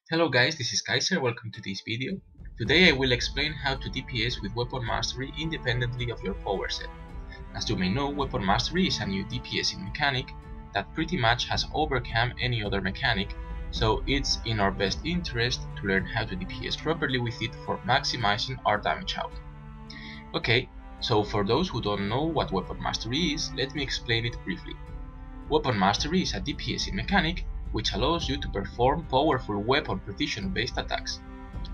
Hello guys, this is Kaiser, welcome to this video. Today I will explain how to DPS with Weapon Mastery independently of your power set. As you may know, Weapon Mastery is a new DPSing mechanic that pretty much has overcome any other mechanic, so it's in our best interest to learn how to DPS properly with it for maximizing our damage out. Okay, so for those who don't know what Weapon Mastery is, let me explain it briefly. Weapon Mastery is a DPSing mechanic which allows you to perform powerful weapon precision-based attacks.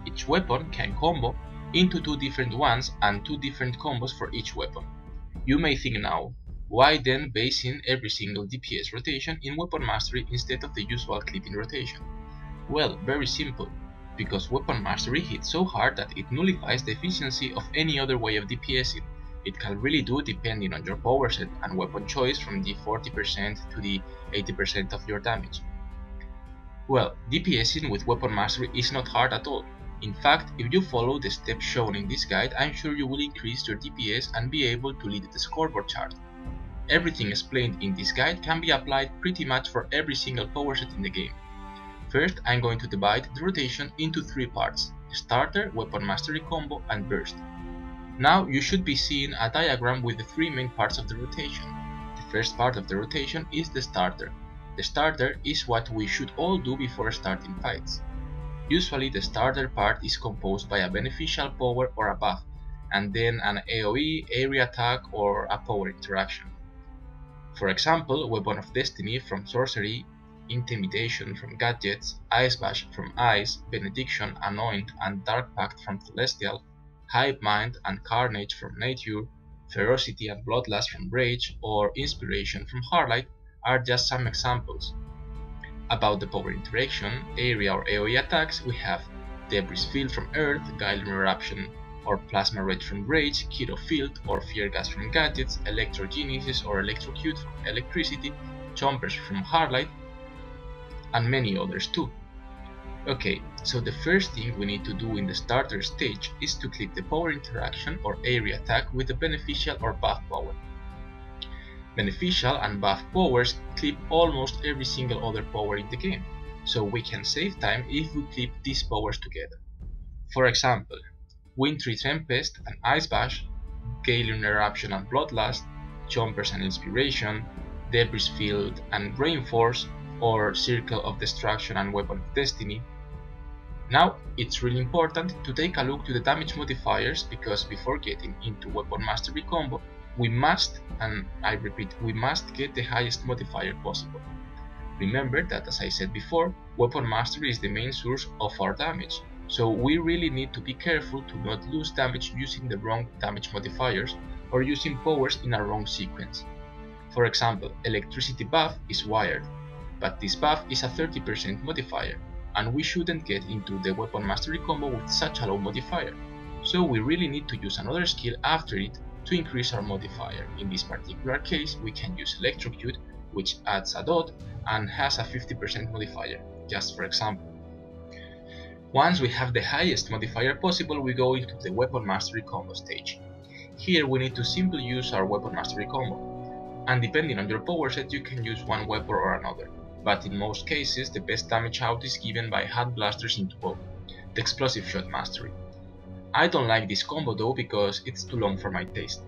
Each weapon can combo into two different ones and two different combos for each weapon. You may think now, why then basing every single DPS rotation in Weapon Mastery instead of the usual clipping rotation? Well, very simple, because Weapon Mastery hits so hard that it nullifies the efficiency of any other way of DPSing. It can really do depending on your power set and weapon choice from the 40% to the 80% of your damage. Well, DPSing with Weapon Mastery is not hard at all. In fact, if you follow the steps shown in this guide, I'm sure you will increase your DPS and be able to lead the scoreboard chart. Everything explained in this guide can be applied pretty much for every single power set in the game. First, I'm going to divide the rotation into three parts: Starter, Weapon Mastery Combo, and Burst. Now you should be seeing a diagram with the three main parts of the rotation. The first part of the rotation is the Starter. The starter is what we should all do before starting fights. Usually the starter part is composed by a beneficial power or a buff, and then an AoE, area attack, or a power interaction. For example, Weapon of Destiny from Sorcery, Intimidation from Gadgets, Ice Bash from Ice, Benediction, Anoint, and Dark Pact from Celestial, Hive Mind and Carnage from Nature, Ferocity and Bloodlust from Rage, or Inspiration from Heartlight are just some examples. About the power interaction, area or AoE attacks, we have Debris Field from Earth, Guiding Eruption or Plasma Rage from Rage, Keto Field or Fear Gas from Gadgets, Electrogenesis or Electrocute from Electricity, Chompers from Heartlight, and many others too. Okay, so the first thing we need to do in the starter stage is to clip the power interaction or area attack with the beneficial or buff power. Beneficial and buff powers clip almost every single other power in the game, so we can save time if we clip these powers together. For example, Wintry Tempest and Ice Bash, Galleon Eruption and Bloodlust, Chompers and Inspiration, Debris Field and Rainforce, or Circle of Destruction and Weapon of Destiny. Now, it's really important to take a look to the damage modifiers, because before getting into Weapon Mastery combo, we must, and I repeat, we must get the highest modifier possible. Remember that, as I said before, Weapon Mastery is the main source of our damage, so we really need to be careful to not lose damage using the wrong damage modifiers or using powers in a wrong sequence. For example, Electricity buff is wired, but this buff is a 30% modifier, and we shouldn't get into the Weapon Mastery combo with such a low modifier, so we really need to use another skill after it to increase our modifier. In this particular case, we can use Electrocute, which adds a dot and has a 50% modifier, just for example. Once we have the highest modifier possible, we go into the Weapon Mastery combo stage. Here we need to simply use our Weapon Mastery combo, and depending on your power set you can use one weapon or another, but in most cases the best damage out is given by Hand Blasters into bow, the Explosive Shot Mastery. I don't like this combo though because it's too long for my taste.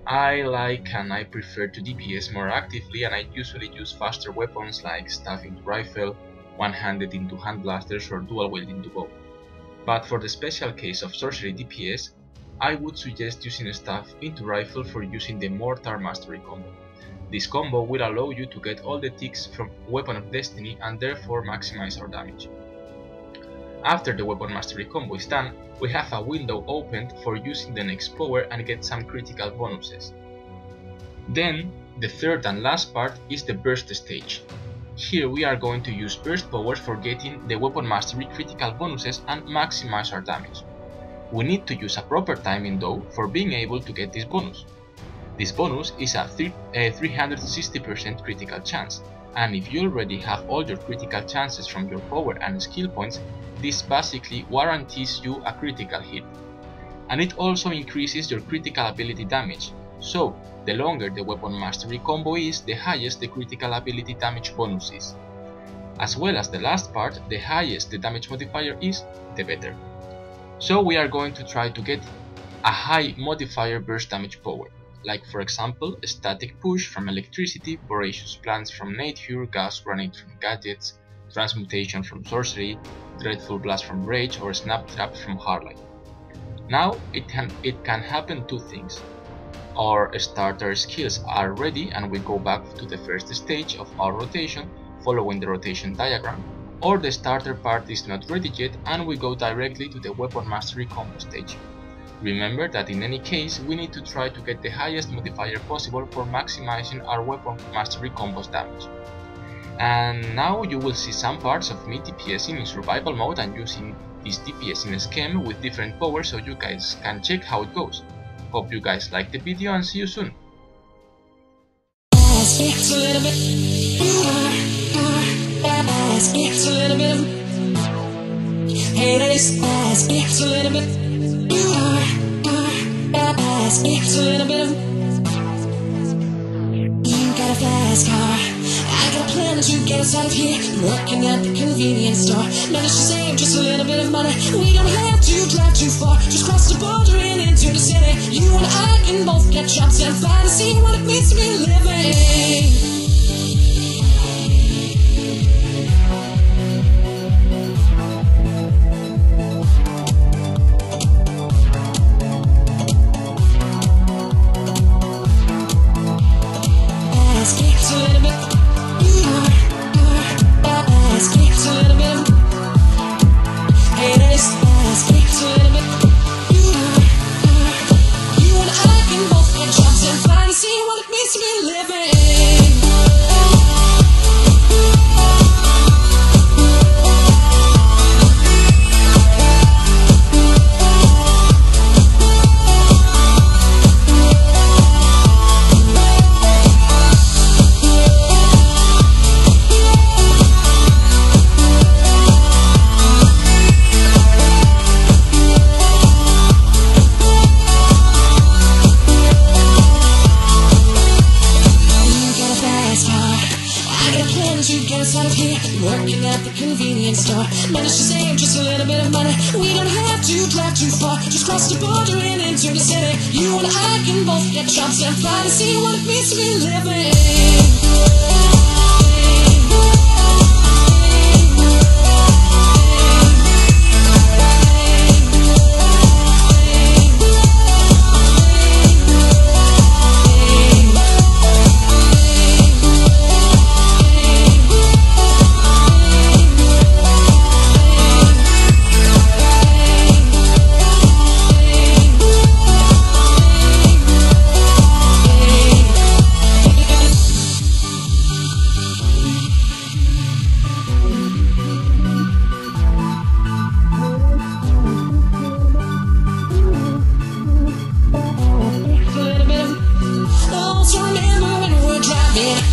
I like and I prefer to DPS more actively, and I usually use faster weapons like Staff into Rifle, One-Handed into Hand Blasters, or Dual Wield into Bow. But for the special case of Sorcery DPS, I would suggest using Staff into Rifle for using the Mortar Mastery combo. This combo will allow you to get all the ticks from Weapon of Destiny and therefore maximize our damage. After the Weapon Mastery combo is done, we have a window opened for using the next power and get some critical bonuses. Then, the third and last part is the Burst stage. Here we are going to use burst powers for getting the Weapon Mastery critical bonuses and maximize our damage. We need to use a proper timing though for being able to get this bonus. This bonus is a 360% critical chance, and if you already have all your critical chances from your power and skill points, this basically guarantees you a critical hit. And it also increases your critical ability damage, so the longer the Weapon Mastery combo is, the higher the critical ability damage bonus is. As well as the last part, the highest the damage modifier is, the better. So we are going to try to get a high modifier burst damage power, like for example static push from electricity, voracious plants from nature, gas granite from gadgets, transmutation from sorcery, dreadful blast from rage, or snap trap from hardline. Now it can happen two things. Our starter skills are ready and we go back to the first stage of our rotation following the rotation diagram, or the starter part is not ready yet and we go directly to the weapon mastery combo stage. Remember that in any case we need to try to get the highest modifier possible for maximizing our weapon mastery combo's damage. And now you will see some parts of me DPSing in survival mode and using this DPSing scheme with different powers so you guys can check how it goes. Hope you guys like the video and see you soon. You got a fast car, I got a plan to get us out of here. Looking at the convenience store, managed to save just a little bit of money. We don't have to drive too far, just cross the border and into the city. You and I can both get jobs and find and see what it means to be living. Working at the convenience store, managed to save just a little bit of money. We don't have to drive too far, just cross the border and into the city. You and I can both get jobs and find and see what it means to be living.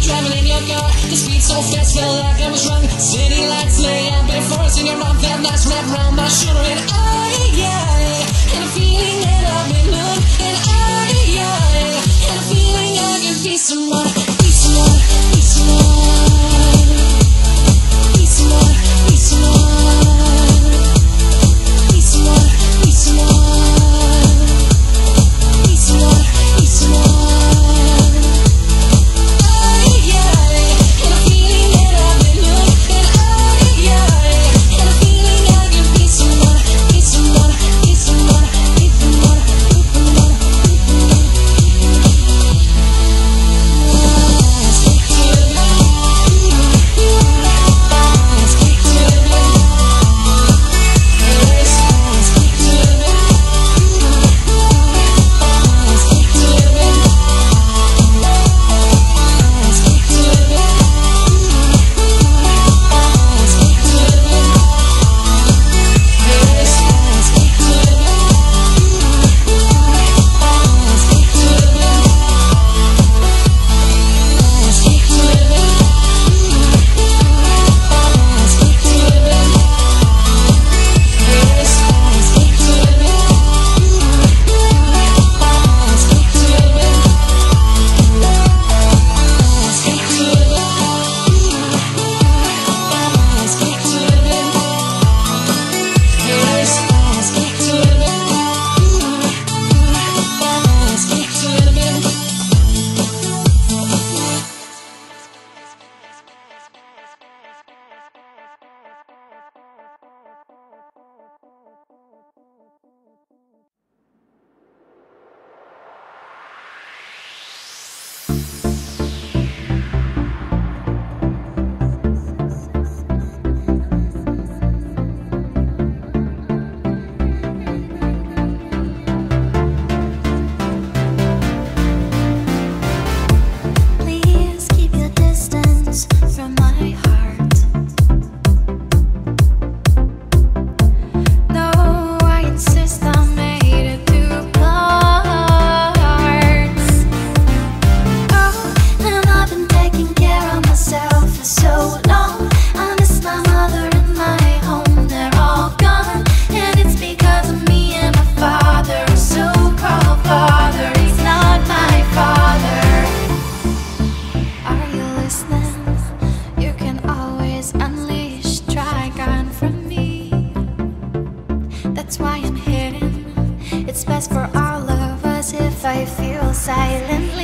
Driving in your car, the speed so fast, felt like I was drunk. City lights lay out before us in your mouth, that nice wrap around my shoulder. And and a feeling that I've been loved. And and a feeling I can be someone, be someone, be someone, be someone, be someone, be someone, be someone, be someone, be someone. That's why I'm hidden. It's best for all of us if I feel silently.